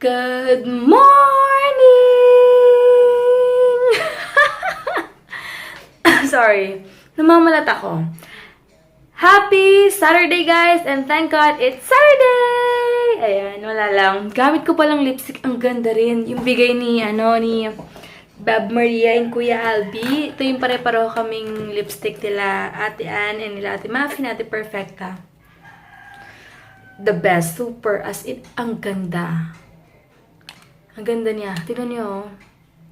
Good morning! Sorry, namamalat ako. Happy Saturday guys! And thank God it's Saturday! Ayan, wala lang. Gamit ko palang lipstick. Ang ganda rin. Yung bigay ni Bab Maria and Kuya Albi. Ito yung pare-pareho kaming lipstick nila Ate Ann and nila Ate Mafi, Ate Perfecta. The best. Super. As in, ang ganda. Ang ganda niya. Tignan niyo, oh.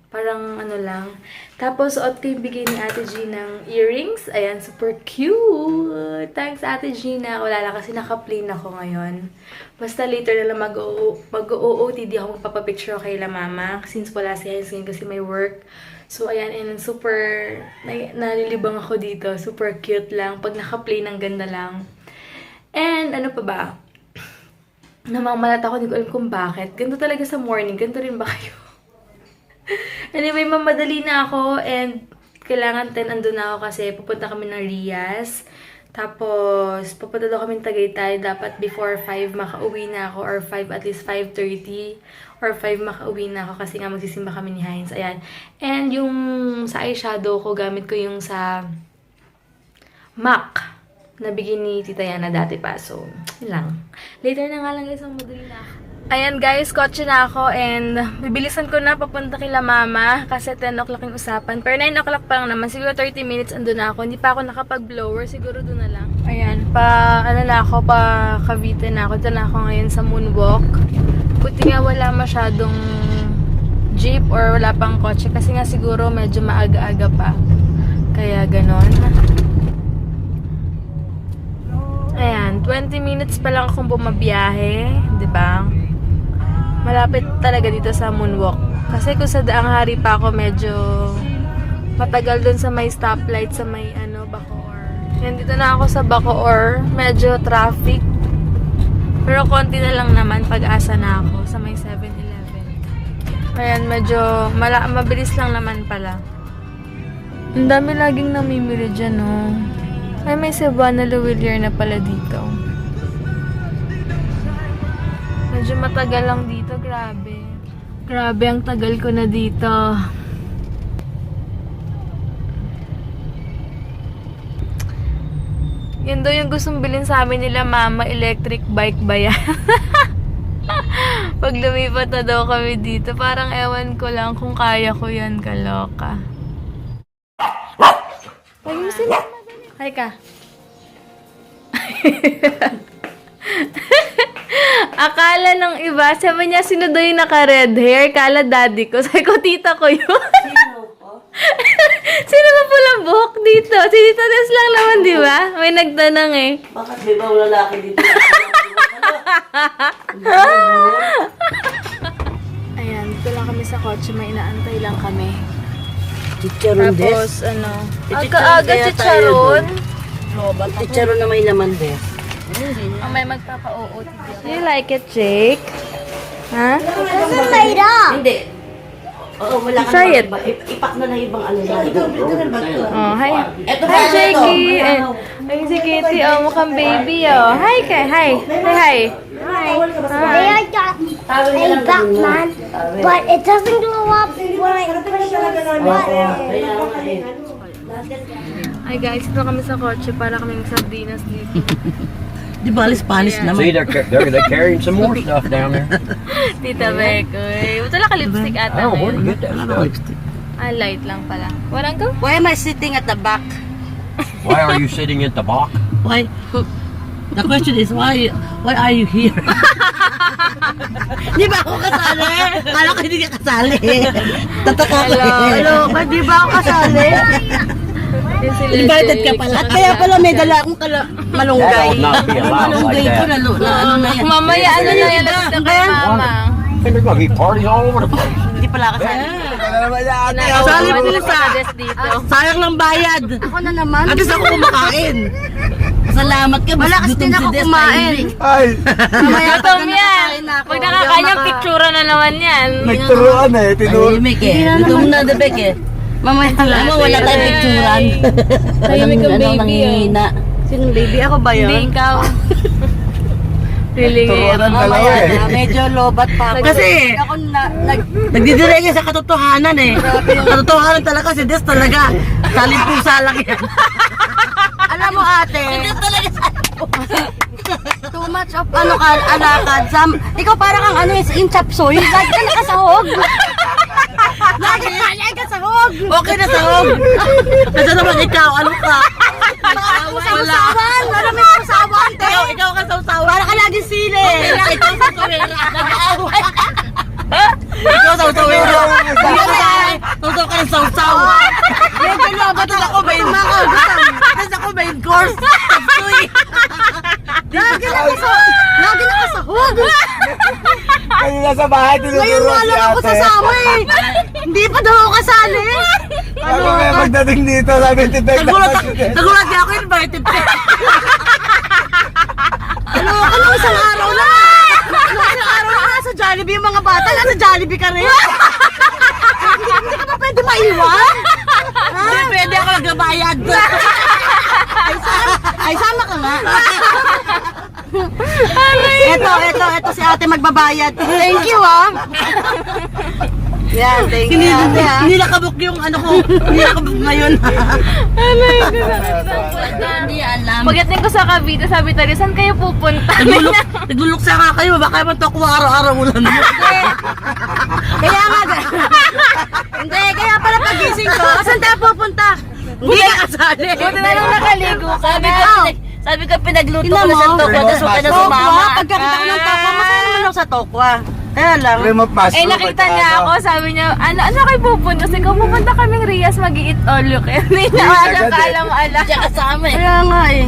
Parang ano lang. Tapos, suot ko yung bigay ni Ate G ng earrings. Ayan, super cute. Thanks, Ate Gina. Wala lang kasi naka-plain ako ngayon. Basta later na lang mag-OOTD ako magpapapicture kay La Mama. Since wala si Hines ngayon kasi may work. So, ayan, and super nalilibang ako dito. Super cute lang. Pag naka-plain, ang ganda lang. And, ano pa ba? Namamalat ako, hindi ko alam kung bakit. Ganito talaga sa morning. Ganito rin ba kayo? Anyway, mamadali na ako and kailangan 10 andun na ako kasi pupunta kami ng Rias. Tapos, pupunta daw kami ng Tagaytay. Dapat before 5 makauwi na ako or 5 at least 5:30 or 5 makauwi na ako kasi nga magsisimba kami ni Hines. Ayan. And yung sa eyeshadow ko, gamit ko yung sa MAC. Nabigay ni Tita Yana dati pa. So, yun lang. Later na nga lang guys, madali na ako. Ayan guys, kotse na ako and bibilisan ko na papunta kila Mama kasi 10 o'clock yung usapan. Pero 9 o'clock pa lang naman. Siguro 30 minutes andun na ako. Hindi pa ako nakapag-blower. Siguro doon na lang. Ayan, pa Cavite na ako. Dito na ako ngayon sa Moonwalk. Buti nga wala masyadong jeep or wala pang kotse kasi nga siguro medyo maaga-aga pa. Kaya ganon. Ayan, 20 minutes pa lang akong bumabiyahe, 'di ba? Malapit talaga dito sa Moonwalk. Kasi kung sa Daang Hari pa ako, medyo matagal dun sa may stoplight sa may Bacoor. Yan, dito na ako sa Bacoor. Medyo traffic. Pero konti na lang naman pag-asa na ako sa may 7-Eleven. Ayan, medyo mabilis lang naman pala. Ang dami laging namimili dyan, oh. Ay, may Cebuana Lawilier na pala dito. Medyo matagal lang dito, grabe. Grabe, ang tagal ko na dito. Yan daw yung gustong bilhin sa amin nila, Mama, electric bike ba yan? Pag lumipat na daw kami dito, parang ewan ko lang kung kaya ko yan, kaloka. Ayusin mo. Hi ka. Akala ng iba, sabi niya, sino daw yung naka-red hair? Kala daddy ko. Sabi ko, tita ko yun. Sino po? Sino ba pulang buhok dito? Si Tita Des lang naman, di ba? May nagtanong eh. Bakit di ba wala lalaki dito? Ayan, dito lang kami sa kotse. May inaantay lang kami. Chicharon des? Tapos, aga-aga chicharon. Chicharon na may laman des. May magpapa-oo. Do you like it, Jake? Ha? Hindi. Oo, wala ka Try it. Ipak na lang ibang ano na. Oh, hi. Eto Hi, Jakey. Ay, si Kitty. Oh, mukhang baby, oh. Hi, Kay. Hi. Say hi. They are got a Batman, but it doesn't go up when I push the button. Ay, guys. Ito kami sa kotse para kaming sardinas dito. Di ba, Spanish naman. See, they're carrying some more stuff down there. Tita Beck. Uy. Wala ka lipstick ata Oh, where'd ngayon. you get that stuff? Ah, light lang pala. Walang ko? Why am I sitting at the back? Why are you sitting at the back? Why? The question is, why are you here? Di ba ako kasali? Kala ko hindi ka kasali. Tataka ko. Hello, di ba ako kasali? Invited ka pala. Kaya pala may dala akong malunggay. That would not be allowed Malunggay like ko that. na yan. Mamaya, ano na yan? Ito kay Mama. And there's gonna be parties all over the place. Hindi pala kasali. Kasali Kasali po po sa sa dito. sayang ng bayad. Ako na naman. At least ako kumakain. Salamat ka. Malakas din ako kumain. Mamaya Tom yan. Pag nakakanyang picture na naman yan. Nagturuan eh, tinuro. Tahimik eh. Gutom na debek eh. Mamaya mo wala tayong picturean. Tahimik ang baby, Nangihina. Sinong baby? Ako ba yun? Hindi, ikaw. Feeling Turuan ng dalawa Mamaya eh. na, medyo lobat pa ako. Kasi, ako nagdidiregay sa katotohanan eh. Katotohanan talaga si Des talaga. Salimpusa lang yan. Alam mo ate, too much of alakad. Ikaw parang kang in chapsoy. Lagi ka nakasahog. Lagi ka sahog. Okay na sahog. Kasi naman ikaw, ano ka? Sausawan! Wala may sausawan, te! Ikaw ka sausawan! Para ka lagi sili! Okay lang, ikaw sausawera! Nag-aaway! Ikaw sausawera! Sausaw ka ng sausaw! Medyo lobat ako main mga tapos ako main course! Tapsoy! Lagi nakasahog! Kanina sa bahay, Ngayon tinuturo nga si lang ako ate. sasama eh! Hindi pa daw ako kasali! Sabi ko yung pagdating dito, sabi titay Nagulat niya ako invited ka. Ano isang araw na? Isang araw na nasa Jollibee yung mga bata, nasa Jollibee ka rin. Hindi ka pa pwede maiwan. Hindi pwede ako nagbabayad. Ay, sama ka nga. Ito si ate magbabayad. Thank you Yan, thank you ate Hindi nakabuk yung ano ko. Hindi nakabuk ngayon. Hindi alam. Pagdating ko sa Cavite, sabi tayo, saan kayo pupunta? Nagluluksa nga kayo, baka naman to ako araw-araw ulan mo. Kaya nga, hindi, kaya pala pagising ko, saan tayo pupunta? Hindi ka kasali. Buti na lang nakaligo ka Sabi ko, pinagluto ko na sa tokwa, tapos huwag ka na sumama. Pagkakita ko ng tokwa, masaya naman ako sa tokwa. Kaya lang. Remote pass. Eh, nakita niya ako, sabi niya, ano kayo pupunta? Kasi kung pupunta kaming Rias, mag-i-eat all you can. Hindi niya alam, alam. Siya kasama eh. Kaya nga eh.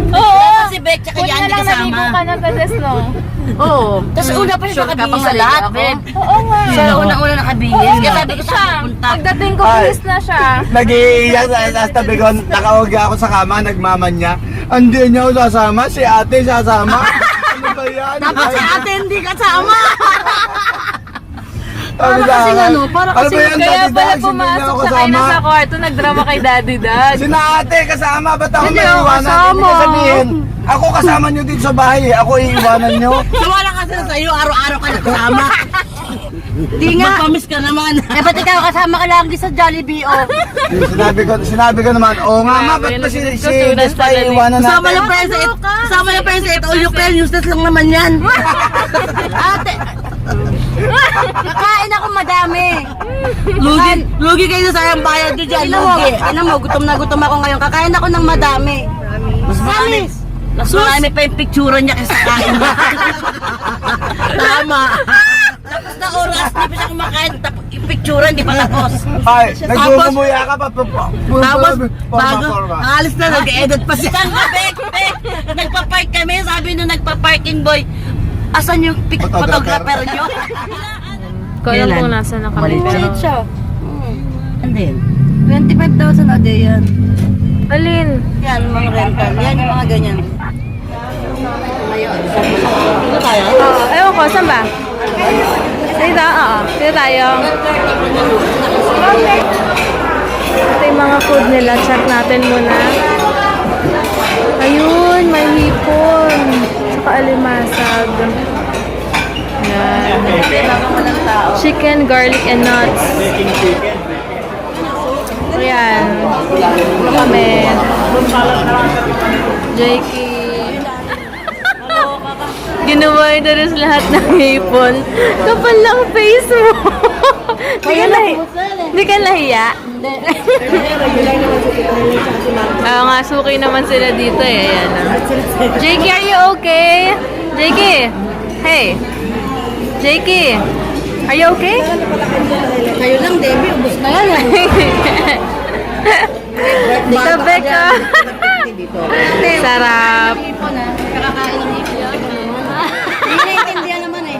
Oo! Si Beck, tsaka Buti yan, na hindi lang naligo kasama. ka na Kades, no? Oo. Tapos una pa siya nakabihis sa lahat, Beck. Oo nga. Siya una nakabihis. Kaya sabi ko siya. siya pupunta. Pagdating ko, Ay. bilis na siya. Nag-iiyak sa tabi ko, nakawag ako sa kama, nagmamanya. Hindi niya ako sasama, si ate sasama. Ano ba yan? Dapat si ate hindi kasama. Sabi Para sa kasing akin, ano, para ano ba kasing- yan, Kaya Daddy pala Dag? Hindi pumasok niya ako siya kayo kasama. sa kwarto, nagdrama kay Daddy Dag. Sina ate kasama, ba't ako Hindi may ako iwanan? Hindi kasama. ka sabihin. Ako kasama niyo dito sa bahay eh. Ako iiwanan niyo. Wala kasi sa iyo, araw-araw ka nakasama. Di nga. Magpamis ka naman. Eh, ba't ikaw kasama ka lang sa Jollibee, oh? Sinabi ko naman, oo nga ma, ba't ba si Des pa iiwanan natin? Kasama lang pa yan sa it. Kasama lang pa yan sa it. All you can, useless lang naman yan. Ate. Kakain ako madami. Lugi kayo sa sayang bayad nyo dyan. Lugi. Ina mo, gutom na gutom ako ngayon. Kakain ako ng madami. Mas marami pa yung picture niya kaysa kain niya. Tama. Tapos na oras, di pa siya kumakain. Yung picture, hindi pa tapos. Ay, nagmumumuya ka pa. Tapos, bago, alis na, nag-edit pa siya. Saan ka, Bek? Nagpa-park kami, sabi nung nagpa-parking boy, asan yung photographer nyo? Ko alam kung nasa na kami. Pero... siya. Andin. 25,000 a day yan. Alin? Yan, mga rental. Yan yung mga ganyan. Ngayon. Dito tayo? Ewan ko, saan ba? Dito, oo. Dito tayo. Ito yung mga food nila. Check natin muna. Ayun, may hipon. Saka alimasag. Yan. Chicken, garlic, and nuts. Ayan. Ito kami. Jakey. Ginawa yung daros lahat ng hipon. Kapal lang face mo. Hindi ka nahiya? Oo nga, suki naman sila dito eh. Ayan. Jakey, are you okay? Jakey! Hey! Jakey! Are you okay? Kayo lang, Debbie. Ubus na yan. Dito, Becca. Sarap. Kakakain ng ipon. Hindi naiintindihan naman eh.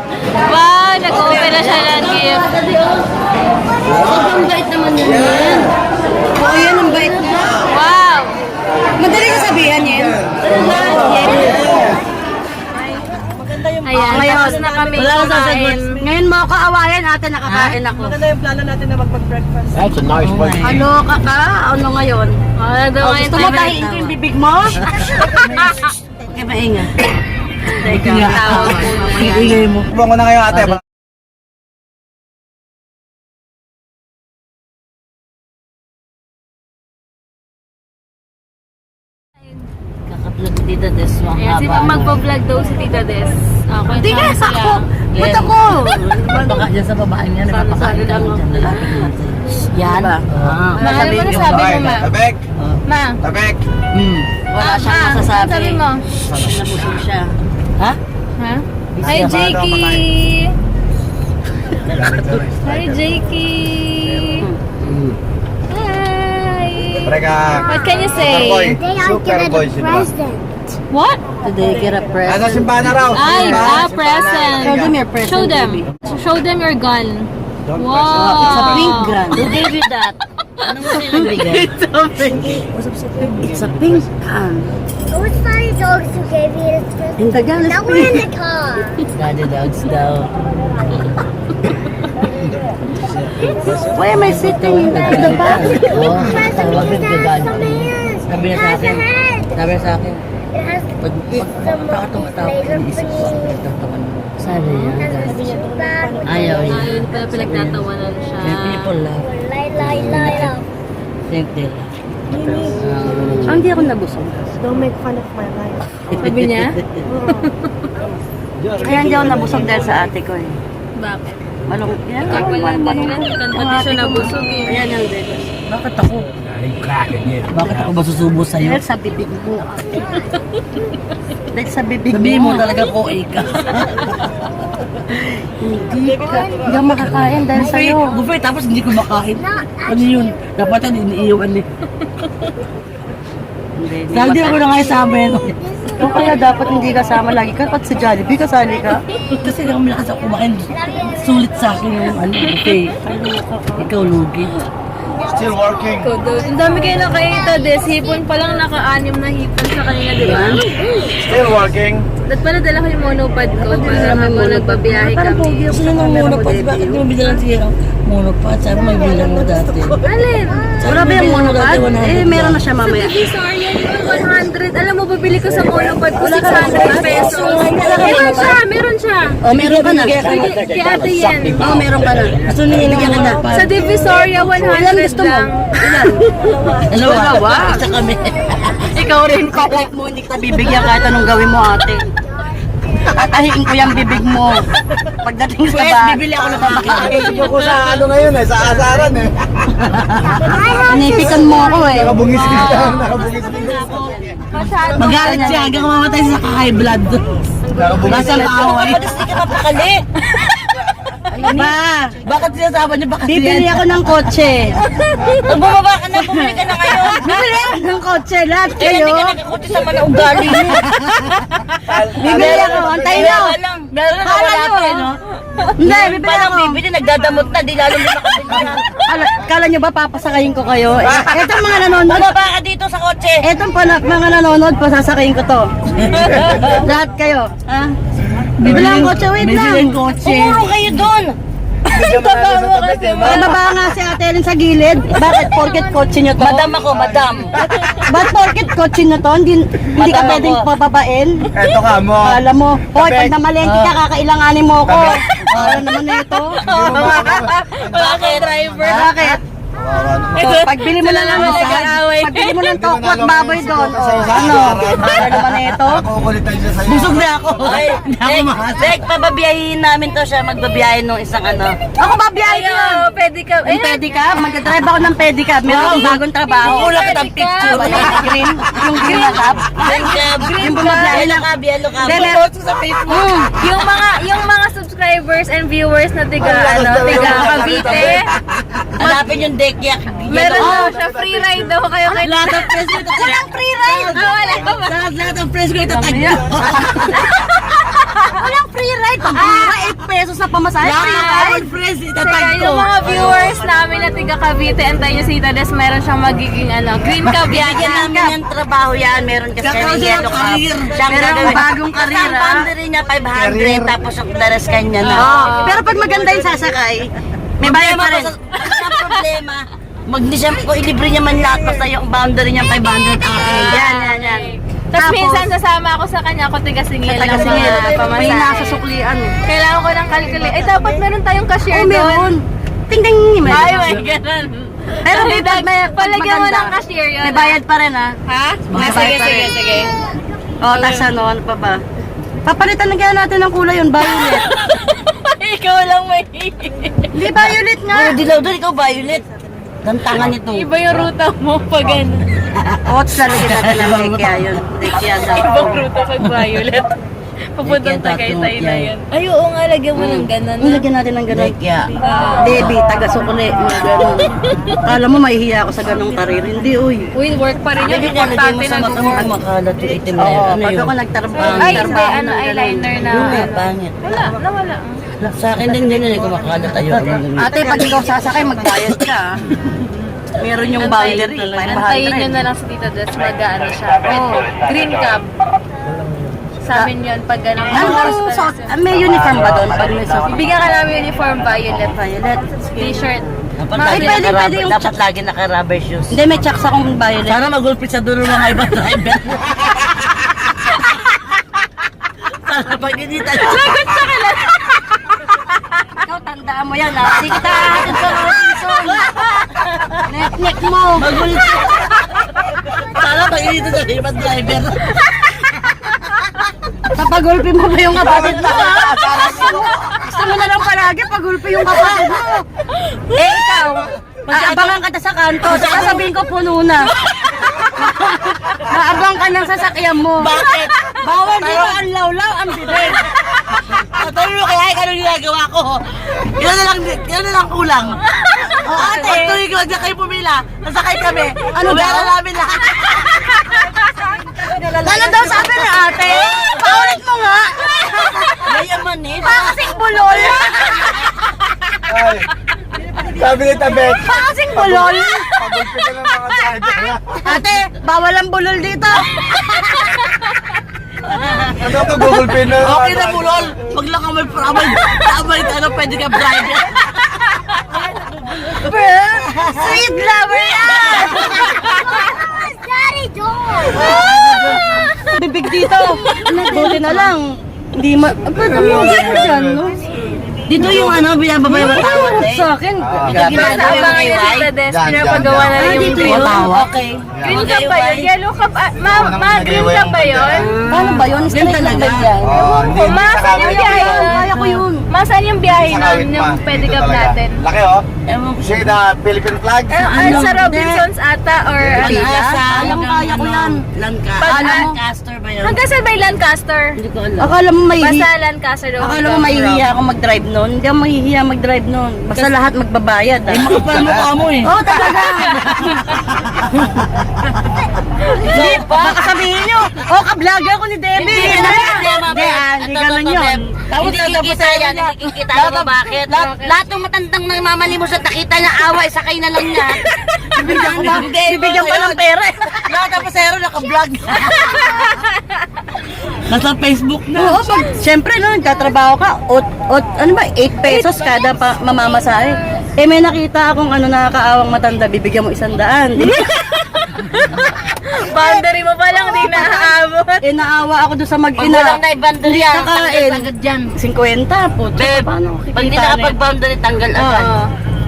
Wow, nag-open na siya ng gift. Ang bait naman yan. Oo, yan ang bait niya. Wow! Madali ka sabihan yan. Ayan, tapos na kami kumain. Ngayon mo ako kaawayan, ate nakakain ako. That's a nice place. Ano ka ka? Ano ngayon? Oh, nagdawa Gusto mo tahiin ko yung bibig mo? Kaya mainga. Teka, Tawag mo mamaya. ingay mo. Buwan ko na kayo ate. Kakaplog ni Tita Des. Ayan, si magpa-vlog daw si Tita Des. Hindi ka ako! Ba't ako? Baka dyan sa babaeng yan, napapakain ka dyan lalaki natin. Yan? Ma, ano ba nasabi mo, ma? Tabek! Ma, Tabek! Wala siyang ano masasabi. sabi mo? Nabusog siya. Ha? Ha? Hi, Jakey! Hi, Jakey! Hi! Preka! What can you say? They are Super getting boy a sila. present. What? Today, get a present. Ano, simbahan na raw? Ay, Simbahan, present. Show them your present, Show them. baby. Show them your gun. Don't Wow. It's a pink gun. Who gave you that? Ano mo silang bigay? It's a pink. It's a pink gun. It was funny dogs who gave me this present. And the gun is Now we're in pink. the car. Daddy dogs daw. Why am I sitting in the back? Oh, tawag It ka has daddy. some ears. Sabi It niya sa has a akin. head. Sabi niya sa akin. It has Pag some pagkakatawa-tawa, laser inisip ko. thingies. Sabi niya. It has a seat back with Ayaw the niya. Ayun pala pinagtatawanan siya. People laugh. light up. Think they laugh. Hindi ako nabusog. Don't make fun of my life. Sabi niya? Kaya hindi ako nabusog dahil sa ate ko eh. Bakit? Malung, yan. Kapal lang din yan. Pati siya nabusog eh. Ayan ang dito. Bakit ako? Bakit ako masusubo sa'yo? Dahil sa bibig mo. Dahil sa bibig mo. Sabihin mo talaga ko ka. Hindi ka. Hindi ako makakain dahil sa'yo. Buffet, tapos hindi ko makain. Ano yun? Dapat yan iniiwan eh. Hindi ako na nga sa amin. O kaya dapat hindi kasama lagi ka. Pat sa Jollibee kasali ka. Kasi kami lakas ako kumain. Sulit sa akin yung buffet. Ikaw lugi. Still working. Ikaw daw. Ang dami kayo nakita, Des. Hipon pa lang naka-anim na hipon sa kanina, di ba? Still working. Dapat pala dala ko yung monopod ko para habang nagbabiyahe kami. Gusto nyo ng monopod? Bakit mo bilang siya monopod? Sabi may bilang mo dati. Alin? Wala ba yung monopod? Eh, meron na siya Sa mamaya. Divisoria, yung 100. Alam mo, babili ko sa monopod ko 600 pesos. Meron siya. Oh, meron ka na. Kay ate yan. Oh, meron ka na. Gusto nyo nilagyan ka na. Sa Divisoria, 100 lang. Dalawa. Isa kami. Ikaw rin, like mo, hindi kita bibigyan kahit anong gawin mo, ate. Tatahiin ko yung bibig mo. Pagdating sa ba? Bibili ako ng pamakain. Hindi ko sa ano ngayon eh, sa asaran eh. Inipikan mo ako eh. Nakabungis ka lang, nakabungis ka lang. Masyado. Magalit siya hanggang mamatay sa high blood. Nakabungis Nasa kaaway. Padalas di ka mapakali. Ma, bakit sinasama niyo ba kasi bibili ako ng kotse. Kung bumaba ka na, bumili ka na ngayon. Bibili ako ng kotse, lahat kayo. Hindi ka nakakotse sa mga ugali niyo. Bibili ako, antayin mo. Meron na wala pa eh, no? Hindi, bibili ako. Bibili, nagdadamot na, di lalo na makabili. Kala niyo ba papasakayin ko kayo? Etong mga nanonood. Bumaba ka dito sa kotse. Etong mga nanonood, pasasakayin ko to. Lahat kayo, ha? Bibili ang kotse, wait lang. Bibili ang kotse. Pumuro kayo doon. Bababa nga si Ate Ellen sa gilid. Bakit? Porket kotse nyo to? Madam ako, madam. Ba't porket kotse nyo to? Hindi ka pwedeng pababain? Eto ka mo. Alam mo, hoy, pag namalengke ka, kakailanganin mo ako. Alam naman na ito. Wala kayo driver. Bakit? Pagbili mo na lang pagbili mo ng toko at baboy doon. Ano? Alam naman na ito. Nakukulitan siya sa'yo. Busog na ako. Dek, pababiyahin namin to siya. Magbabiyahin nung isang ano. Ako babiyahin Ayo, yun. pwede ka. Yung pedicab, magdadrive ako ng pedicab. Meron akong bagong trabaho. Wala ka ng picture. Green. Yung green na cap. Yung bumabiyahe lang. Meron sa Facebook. Yung mga subscribers and viewers na tiga Cavite. Hanapin yung deck yak. Meron daw siya free ride daw kayo kay Lahat ng friends ko ito. Walang free ride. Wala ka ba? Lahat ng friends ko ito. Walang free ride. Pag 8 pesos na pamasahe. Free ride. Friends, itatag Kaya ko. yung mga viewers namin na tiga Cavite, antayin nyo si Tita Des, meron siyang magiging green cab yan. Bigyan namin yung trabaho yan. Meron kasi kami yellow cab. Meron Merong bagong karera. Ang boundary niya 500. Tapos yung daras kanya na. Pero pag maganda yung sasakay, may bayad pa rin. Ang problema, mag-December ko, ilibre niya man lahat basta yung boundary niya 500 akin. Yan. Tapos minsan sasama ako sa kanya, ako tigasingil ng Taga-singil. mga May pamasahe. nasa suklian. Kailangan ko ng calculate. Eh, dapat meron tayong cashier doon. Meron. Ting-ting. May Ay, my ganun. Pero palagyan mo maganda. ng cashier yun. May bayad pa rin, ha? Ha? May Sige, bayad pa sige, rin. sige. Oo, tas ano pa ba? Papalitan na kaya natin ng kulay yun, violet. Ikaw lang may Hindi, violet nga. Dilaw doon, ikaw violet. Gantangan nito. Iba yung ruta mo pag ano. Oo, tas lalagyan natin ng dekya yun. Dekya Ibang ruta pag violet. Papuntang Tagaytay na yun. Ay, oo nga, lagyan mo ng ganun. Lagyan natin ng ganun. Dekya. Debbie, taga-sukli. Mga ganun. Kala mo mahihiya ako sa ganung karir. Hindi, uy. Uy, work pa rin yun. Importante na mo work. makalat yung itim na yun. Oo, Ano pag yun? ako nagtrabaho. Ay, hindi. nagtrabaho Ano, ng ganun. eyeliner na. Yung nga, pangit. Wala, nawala. Sa akin din hindi ko makalat. Ayoko. Ate, pag ikaw sasakay, magbayad ka. ah. Meron yung boundary. Antayin nyo na lang sa Tita Jess, mag-ano siya. Green cap. Sa amin yun, pag ganun. Ano, may uniform ba doon? Pag may sa Bibigyan ka namin uniform violet. violet. T-shirt. Dapat Mga lagi pwede naka-rubber. yung Dapat lagi naka-rubber shoes. Hindi, may checks akong violet. Sana magulpit sa dulo ng ibang driver. Sana pag hindi tayo. Ikaw, tandaan mo yan, ha? Hindi kita ahatin sa Robinson. Nek mo. Magulpit. Sana pag hindi tayo sa ibang driver. Papagulpi mo ba yung kapatid mo, ha? Gusto mo na lang palagi, pagulpi yung kapatid mo. Eh, ikaw, aabangan ka sa kanto, sasabihin ko puno na. Naabang ka ng sasakyan mo. Bakit? Bawal dito ang lawlaw, ang bibig. Sabi mo kaya ano ginagawa ko? Yan na lang kulang. O ate, pag tuloy ko, huwag na kayo pumila. Nasakay kami. Ano daw? Pumila namin lahat. Ano daw sabi ni ate? Paulit mo nga. Mayaman eh. Pakasing bulol. Ay, sabi ni Tabet, Pakasing bulol. pagulpi ka ng mga driver. Ate, bawal ang bulol dito. Ano to, gugulpi na? Okay na bulol. Wag lang kami abay ano, pwede ka driver. Sweet lover yan. Daddy, don't. Bibig dito. Buti na lang. Hindi dyan, no? Dito yung ano, binababay mo tawad eh. Sa akin. Basta abangan nyo si Tita Des, pinapagawa na rin yung Dito green. yun. Okay. Green cap ba yun? Yellow cap? Green cap ba yun? Paano ba yun? Straight lang ba yan? Oh, hindi Kung masan yung biyahe nun? Kaya ko yun. Masan yung biyahe nun? Sakawit Yung pa. pedicab Ito talaga. natin? Laki oh. Ewan ko. See the Philippine flag? Sa Robinsons ata or ano? Asa, Alam, kaya ko yan. Lancaster ba yun? Hanggang saan ba yung Lancaster? Hindi ko alam. Akala mo Basta mahihiya. Lancaster daw. Akala mo mahihiya ako mag-drive noon. Hindi ako mahihiya mag-drive noon. Basta lahat magbabayad. Eh, makapal mo pa mo eh. Oo, talaga. Hindi, baka sabihin nyo, ka-vlogger ko ni Debbie. Hindi ganun yun. Tapos nakikita yan, nakikita mo bakit? Lahat ng matandang nagmamalimos at nakita niya away, sakay na lang niya. Bibigyan ko ng pera. Lahat ng pasero naka-vlog. Nasa Facebook na. Oo, siyempre no, nagtatrabaho ka, ano ba, 8 pesos kada mamamasahe. Eh may nakita akong nakakaawang matanda, bibigyan mo 100. Boundary mo pa lang, di naaabot. Eh naawa ako doon sa Pag mag-ina. walang na-boundary yan, Kakain. tanggal agad dyan. 50 po. Beb, Paano pag di kikita nakapag-boundary, tanggal agad.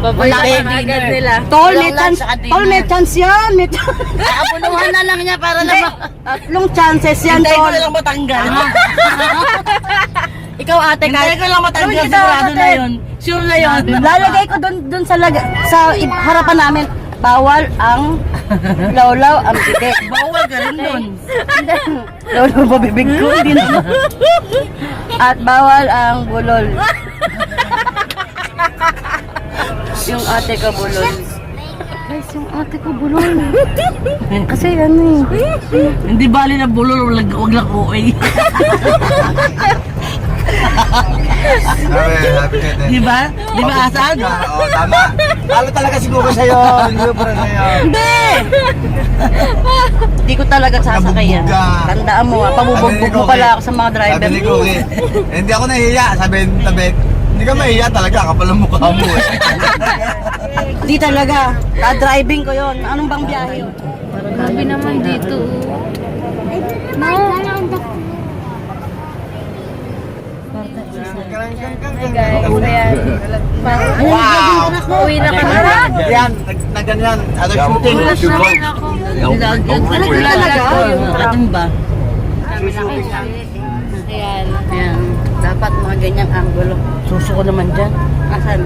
Babayaran agad nila. Tol, may Walang chance. lunch sa Tol, may chance yan. May Nakapunuhan na lang niya para Hindi, naman. tatlong chances yan, Hintay ko Tol. na lang matanggal. Ikaw ate, Hintay ko lang matanggal, Ano kita, sigurado na ate? yun. Sure na yun. Lalagay ko doon sa harapan namin. Bawal ang lawlaw ang bibig. Bawal ka rin doon. Lawlaw ba bibig ko? Hindi naman. At bawal ang bulol. Yung ate ko bulol. Guys, yung ate ko bulol. Kasi ano Hindi bali na bulol, wag lang OA. Sabi ni Ate. Di ba? Di ba, Asan? Oo, tama. Talo talaga siguro sa'yo. Hindi ko para sa'yo. Hindi ko talaga sasakay yan. Nabugbog ka. Tandaan mo, pabubugbog mo pala ako sa mga driver. Sabi ni Cookie, hindi ako nahihiya. Sabi ni Tabet, hindi ka mahihiya talaga. Kapal ang mukha mo eh. Hindi talaga. Driving ko yon. Anong bang biyahe yun? Grabe naman dito. gun on the floor. Hi guys, ayan. Wow! Uwi na kami. Yan, nagganyan. Ano, shooting. Ating ba? Ayan. Ayan. Dapat mga ganyang angulo. Suso ko naman dyan. Asan?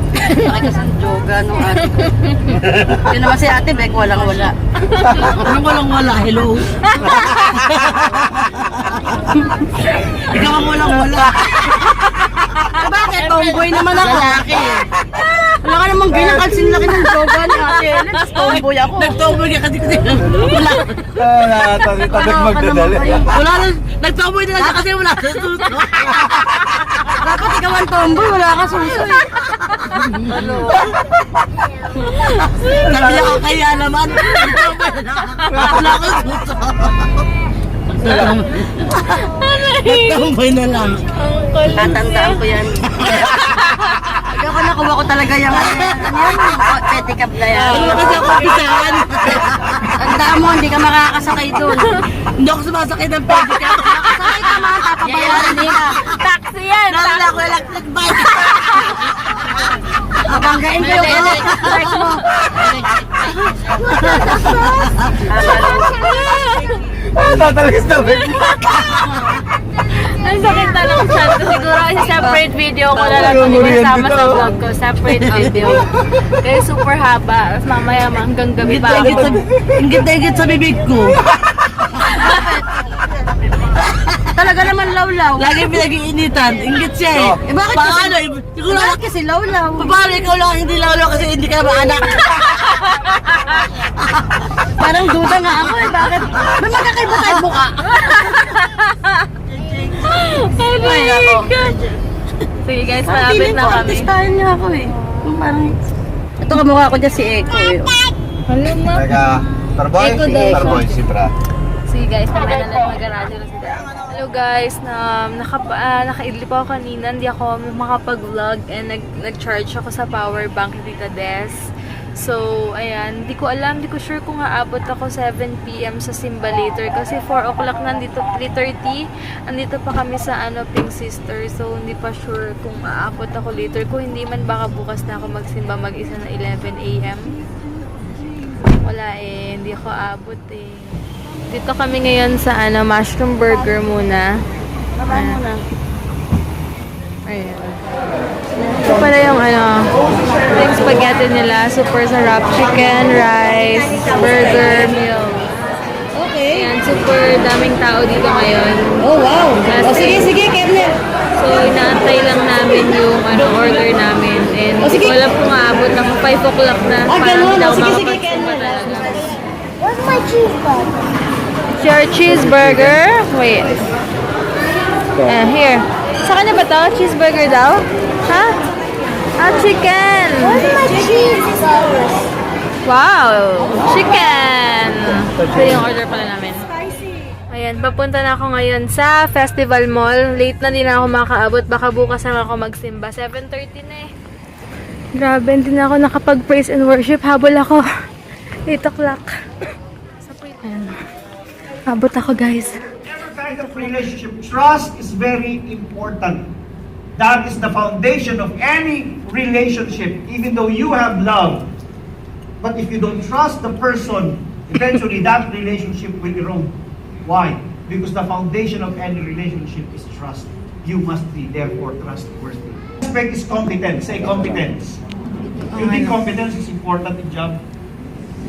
Nakikasang yoga nung ate ko. Yun naman si ate, Bek, walang-wala. Anong walang-wala? Hello? Ikaw ang walang-wala. Bakit? Tomboy naman ako. Lalaki. Wala ka namang ganyan kasi laki ng yoga ni ate. Nag-tomboy ako. Nag-tomboy ka kasi wala. Tabi magdadali. Wala na, nag-tomboy na lang siya kasi wala sa suso. Dapat ikaw ang tomboy, wala ka suso eh. Sabi niya ko kaya naman. Wala ka suso. Nag-tomboy na lang. Tatandaan ko yan. Pag ako nakuha ko talaga yung petikap na yan. Kasi ako bisahan. Tandaan mo, hindi ka makakasakay doon. Hindi ako sumasakay ng pedicab. Nakasakay ka mga papabayaran nila. Taxi yan! Nalala ko electric bike. Abanggain ko yung electric bike mo. Tatalagas na ba? Ang sakit na lang siya. Siguro separate video ko na lang kung hindi ko sama sa vlog ko. Separate video. Kaya super haba. Tapos mamaya hanggang gabi pa. Ingit na ingit sa bibig ko. Talaga naman lawlaw. Lagi pinag-iinitan. Ingit siya eh. Eh bakit paano? Siguro kasi lawlaw. Paano ikaw lang hindi lawlaw kasi hindi ka naman anak? Parang duda nga ako eh. Bakit? May magkakaiba tayo mukha. Ay, ako. Sige guys, malapit na kami. Artistahan niya ako eh. Yung parang... Ito kamukha ko dyan si Eko eh. Alam mo. Teka, Starboy? Eko daw. Starboy, si Bra. Sige guys, naman na lang mag-aradyo na sila. Hello guys, nakaidlip ako kanina, hindi ako makapag-vlog and nag-charge ako sa power bank ni Tita Des. So, ayan, hindi ko sure kung aabot ako 7 PM sa Simba later kasi 4 o'clock nandito, 3:30, andito pa kami sa Pink Sister. So, hindi pa sure kung aabot ako later. Kung hindi man, baka bukas na ako magsimba mag-isa na 11 AM. Wala eh, hindi ako aabot eh. Dito kami ngayon sa mushroom burger muna. Baba muna. Ayan. Ito pala yung yung spaghetti nila. Super sarap. Chicken, rice, burger, meal. Okay. Ayan, super daming tao dito ngayon. Oh, wow. Kasi- Sige, Kevin. So, inaantay lang namin yung order namin. And hindi ko alam kung aabot ng 5 o'clock na. Ah, Parang ganun. hindi ako Sige, makapagsimba Ken. talaga. Where's my cheeseburger? It's your cheeseburger. Wait. Here. Sa kanya ba to? Cheeseburger daw? Ha? Ah, chicken! Where's my cheeseburger? Wow! Chicken! Ito yung order pala namin. Ayan, papunta na ako ngayon sa Festival Mall. Late na din ako makaabot. Baka bukas na ako magsimba. 7:30 na eh. Grabe, hindi na ako nakapag-praise and worship. Habol ako. 8 o'clock. Ayan. Abot ako, guys. Kind of relationship, trust is very important. That is the foundation of any relationship, even though you have love. But if you don't trust the person, eventually that relationship will erode. Why? Because the foundation of any relationship is trust. You must be therefore trustworthy. Aspect is competence. Say competence. You think competence is important in job?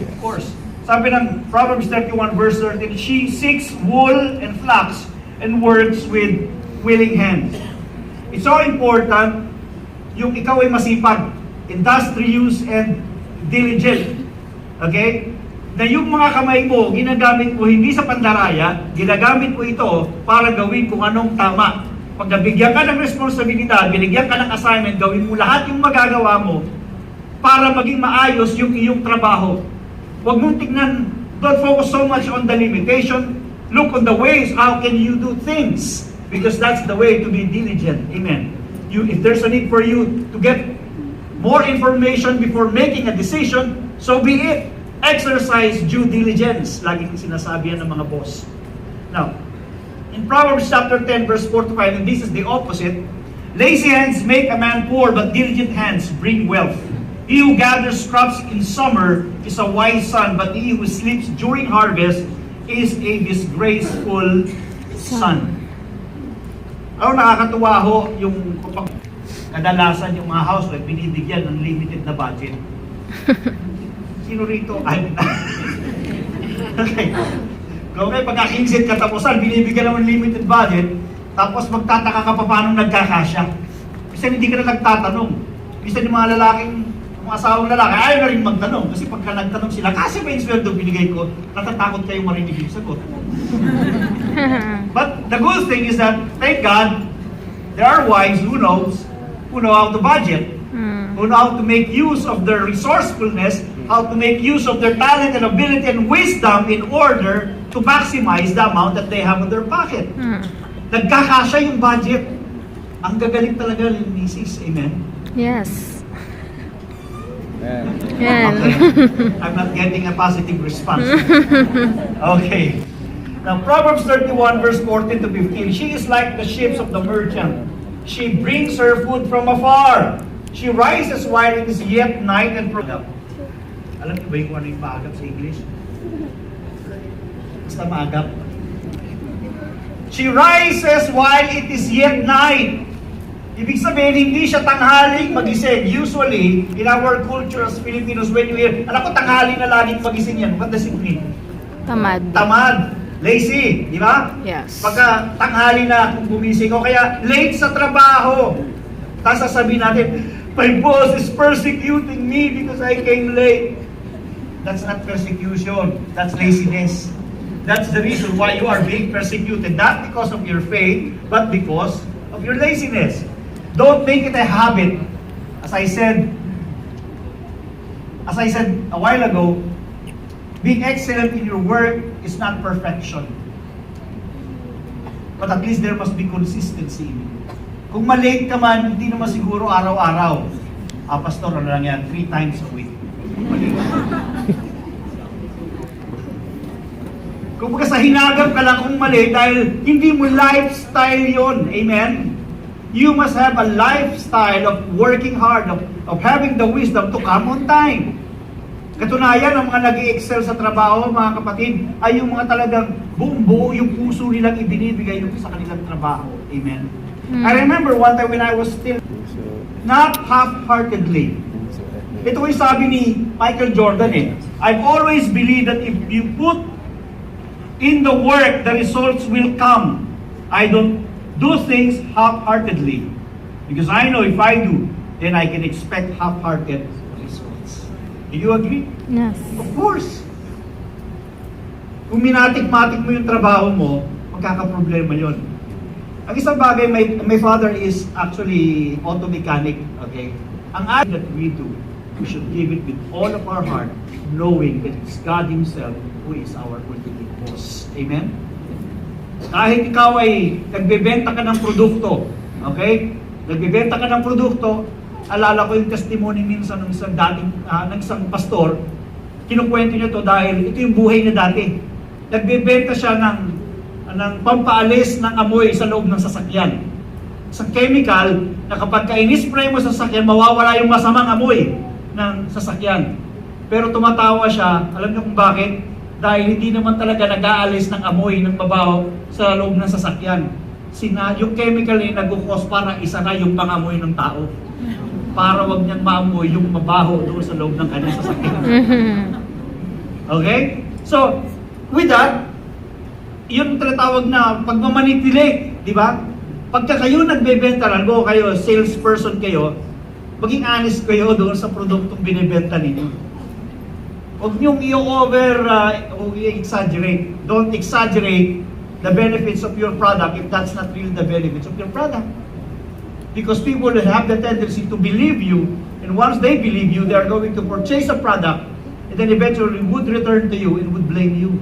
Of course. Sabi ng Proverbs 31 verse 13, she seeks wool and flax and works with willing hands. It's so important yung ikaw ay masipag, industrious and diligent. Okay? Na yung mga kamay mo, ginagamit mo hindi sa pandaraya, ginagamit mo ito para gawin kung anong tama. Pag nabigyan ka ng responsibilidad, binigyan ka ng assignment, gawin mo lahat yung magagawa mo para maging maayos yung iyong trabaho. Huwag mong tignan, don't focus so much on the limitation. Look on the ways, how can you do things? Because that's the way to be diligent. Amen. If there's a need for you to get more information before making a decision, so be it. Exercise due diligence. Laging sinasabi yan ng mga boss. Now, in Proverbs chapter 10, verse 4 to 5, and this is the opposite. Lazy hands make a man poor, but diligent hands bring wealth. He who gathers crops in summer is a wise son, but he who sleeps during harvest is a disgraceful son. Ano nakakatuwa ho yung kapag kadalasan yung mga housewife binibigyan ng limited na budget. Sino rito? Ay, okay. Kung may pagka-15 katapusan, binibigyan naman limited budget, tapos magtataka ka pa paano nagkakasya. Kasi hindi ka na nagtatanong. Bisa yung mga lalaking, mga asawang lalaki, ayaw na rin magtanong. Kasi pagka nagtanong sila, kasi ba yung sweldo binigay ko, natatakot kayo marinig yung sagot. But the good thing is that, thank God, there are wives who know how to budget, who know how to make use of their resourcefulness, how to make use of their talent and ability and wisdom in order to maximize the amount that they have in their pocket. Nagkakasya yung budget. Ang gagaling talaga ng misis. Amen? Yes. Okay. Yan. I'm not getting a positive response. Okay. Now, Proverbs 31, verse 14 to 15. She is like the ships of the merchant. She brings her food from afar. She rises while it is yet night and alam niyo ba yung ano yung maagap sa English? Basta maagap. She rises while it is yet night. Ibig sabihin, hindi siya tanghaling magising. Usually, in our culture as Filipinos, when you hear, alam ko tanghali na laging magising yan. What does it mean? Tamad. Tamad. Lazy. Di ba? Yes. Pagka tanghali na kung gumising o kaya late sa trabaho. Tapos sasabihin natin, my boss is persecuting me because I came late. That's not persecution. That's laziness. That's the reason why you are being persecuted. Not because of your faith, but because of your laziness. Don't make it a habit. As I said a while ago, being excellent in your work is not perfection. But at least there must be consistency. Kung malate ka man, hindi naman siguro araw-araw. Pastor, ano lang yan? 3 times a week. Kung baga sa hinagap ka lang kung mali dahil hindi mo lifestyle yon. Amen? You must have a lifestyle of working hard, of having the wisdom to come on time. Katunayan, ang mga nag-i-excel sa trabaho, mga kapatid, ay yung mga talagang buong-buo yung puso nilang ibinibigay sa kanilang trabaho. Amen? I remember one time when I was still not half-heartedly. Ito yung sabi ni Michael Jordan eh. I've always believed that if you put in the work, the results will come. I don't do things half-heartedly. Because I know if I do, then I can expect half-hearted results. Do you agree? Yes. Of course. Kung minatik-matik mo yung trabaho mo, magkakaproblema yon. Ang isang bagay, my father is actually auto mechanic, okay? Ang act that we do, we should give it with all of our heart, knowing that it's God Himself who is our ultimate boss. Amen? Kahit ikaw ay nagbebenta ka ng produkto, okay? Nagbebenta ka ng produkto, alala ko yung testimony minsan ng isang dating, ng isang pastor, kinukwento niya to dahil ito yung buhay na dati. Nagbebenta siya ng pampaalis ng amoy sa loob ng sasakyan. Sa chemical na kapag ka-in-spray mo sa sasakyan, mawawala yung masamang amoy ng sasakyan. Pero tumatawa siya, alam niyo kung bakit? Dahil hindi naman talaga nag-aalis ng amoy ng mabaho sa loob ng sasakyan. Yung chemical na nag-cause para isa na yung pangamoy ng tao. Para wag niyang maamoy yung mabaho doon sa loob ng kanyang sasakyan. Okay? So, with that, yun tinatawag na pagmamanipulate, di ba? Pagka kayo nagbebenta lang, kayo, salesperson kayo, maging honest kayo doon sa produktong binibenta ninyo. Huwag niyong i-exaggerate. Don't exaggerate the benefits of your product if that's not really the benefits of your product. Because people will have the tendency to believe you, and once they believe you, they are going to purchase a product, and then eventually would return to you and would blame you.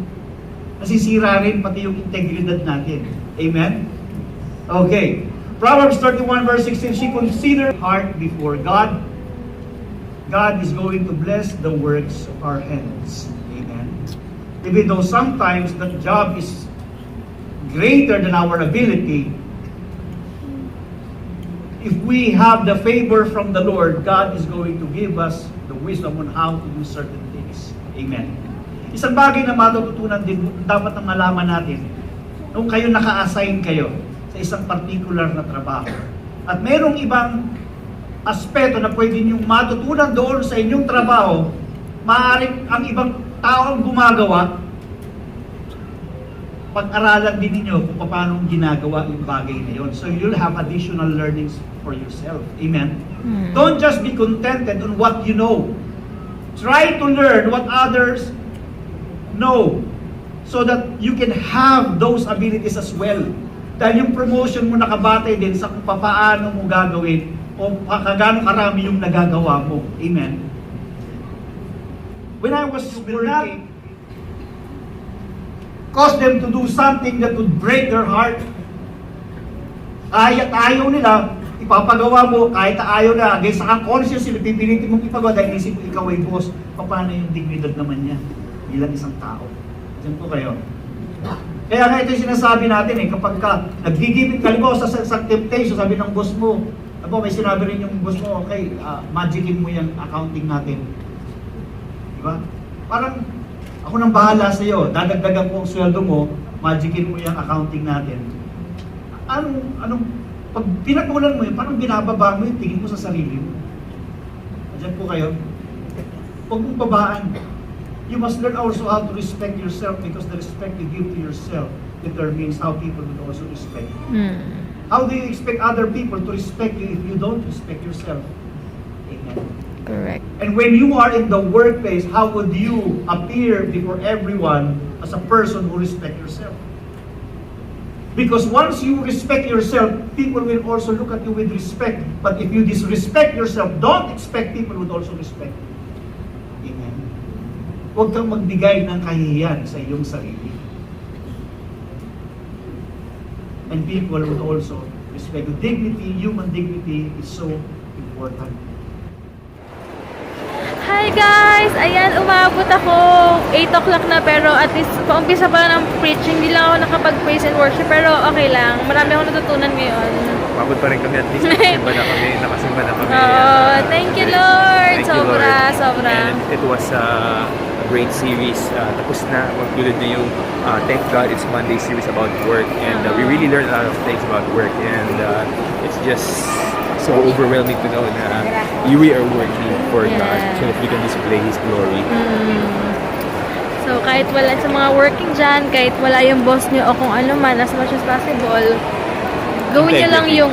Nasisira rin pati yung integridad natin. Amen? Okay. Proverbs 31 verse 16, she considered heart before God. God is going to bless the works of our hands. Amen. Even though sometimes the job is greater than our ability, if we have the favor from the Lord, God is going to give us the wisdom on how to do certain things. Amen. Isang bagay na matututunan din, dapat na malaman natin, nung kayo naka-assign kayo sa isang particular na trabaho, at merong ibang aspeto na pwede niyong matutunan doon sa inyong trabaho, maaaring ang ibang tao ang gumagawa, pag-aralan din ninyo kung paano ginagawa yung bagay na yun. So you'll have additional learnings for yourself. Amen? Don't just be contented on what you know. Try to learn what others know so that you can have those abilities as well. Dahil yung promotion mo nakabatay din sa kung paano mo gagawin o kagano karami yung nagagawa mo. Amen? When I was working, cause them to do something that would break their heart. Kahit ayaw nila, ipapagawa mo, kahit ayaw na, against ang conscience, pipilitin mong ipagawa dahil isip mo ikaw ay boss. Paano yung dignidad naman niya bilang isang tao? Diyan po kayo. Kaya nga ito yung sinasabi natin kapag ka nagigibit ka, halimbawa sa temptation, sabi ng boss mo, may sinabi rin yung boss mo, okay, magicin mo yung accounting natin. Diba? Parang, ako nang bahala sa iyo, dadagdagan ko ang sweldo mo, magicin mo yung accounting natin. Pag pinagmulan mo yun, parang binababa mo yung tingin mo sa sarili mo. Diyan po kayo. Huwag mong babaan. You must learn also how to respect yourself because the respect you give to yourself determines how people will also respect you. How do you expect other people to respect you if you don't respect yourself? Amen. Correct. And when you are in the workplace, how would you appear before everyone as a person who respects yourself? Because once you respect yourself, people will also look at you with respect. But if you disrespect yourself, don't expect people would also respect you. Amen. Huwag kang magbigay ng kahihiyan sa iyong sarili. And people would also respect you. Dignity, human dignity is so important. Hi guys! Ayan, umabot ako. 8 o'clock na pero at least paumpisa pa lang ng preaching. Hindi lang ako nakapag-praise and worship pero okay lang. Marami akong natutunan ngayon. Umabot pa rin kami at least nakasimba na kami. Oh, thank you Lord! Thank you, Sobra, Lord. sobra. And it was a great series. Tapos na, concluded na yung Thank God It's Monday series about work. And we really learned a lot of things about work. And it's just so overwhelming to know na we are working for God so that we can display His glory. So, kahit wala sa mga working dyan, kahit wala yung boss nyo o kung ano man, as much as possible, gawin nyo lang yung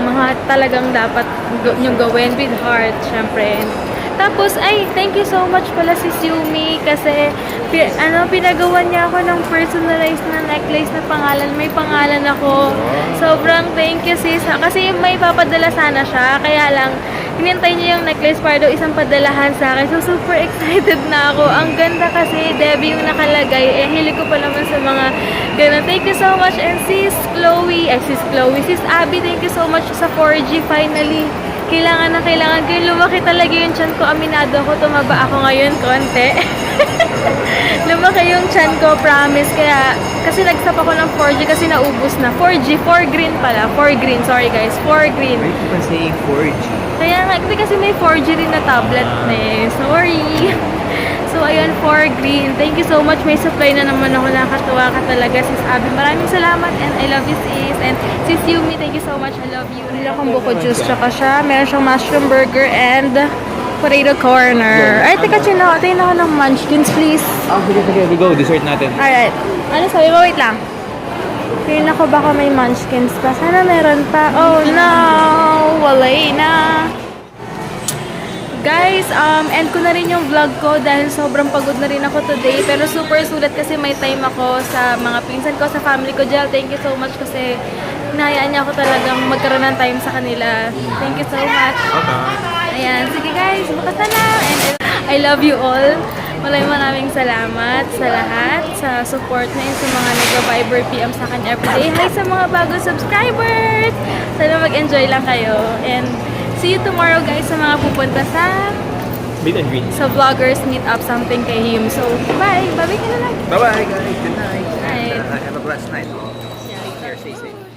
mga talagang dapat nyo gawin with heart, syempre. Tapos, thank you so much pala si Yumi kasi pinagawa niya ako ng personalized na necklace na pangalan. May pangalan ako. Sobrang thank you sis. Kasi may papadala sana siya. Kaya lang, hinintay niya yung necklace para daw isang padalahan sa akin. So, super excited na ako. Ang ganda kasi, Debbie yung nakalagay. Hilig ko pa naman sa mga ganun. Thank you so much. And sis Abby, thank you so much sa 4G finally. Kailangan kayo. Lumaki talaga yung tiyan ko. Aminado ako, tumaba ako ngayon konti. Lumaki yung tiyan ko, promise. Kasi nag-stop ako ng 4G kasi naubos na. 4G, 4 green pala. 4 green, sorry guys. 4 green. Why keep on saying 4G? Kaya nga, kasi may 4G rin na tablet sorry. So, ayun, 4 green. Thank you so much. May supply na naman ako. Nakakatuwa ka talaga, sis Abby. Maraming salamat and I love you, sis. And sis Yumi, thank you so much. I love you. Nila akong buko juice. Tsaka siya. Meron siyang mushroom burger and potato corner. Ay, teka, tingin ako ng munchkins, please. Sige, we go. Dessert natin. Alright. Ano sabi mo? Wait lang. Tingin ako baka may munchkins pa. Sana meron pa. Oh, no. Wala na. Guys, end ko na rin yung vlog ko dahil sobrang pagod na rin ako today. Pero super sulit kasi may time ako sa mga pinsan ko, sa family ko dyan. Thank you so much kasi hinahayaan niya ako talagang magkaroon ng time sa kanila. Thank you so much. Ayan, sige guys, bukas na lang. And I love you all. Maraming salamat sa lahat, sa support na yun, sa mga nag-Viber PM sa akin everyday. Hi sa mga bagong subscribers! Sana mag-enjoy lang kayo. And see you tomorrow guys sa mga pupunta sa Meet and greet. sa vloggers meet up something kay him. So, bye! Bye-bye ka na lang! Bye-bye guys. Good night. Night. And, have a blessed night. Stay safe.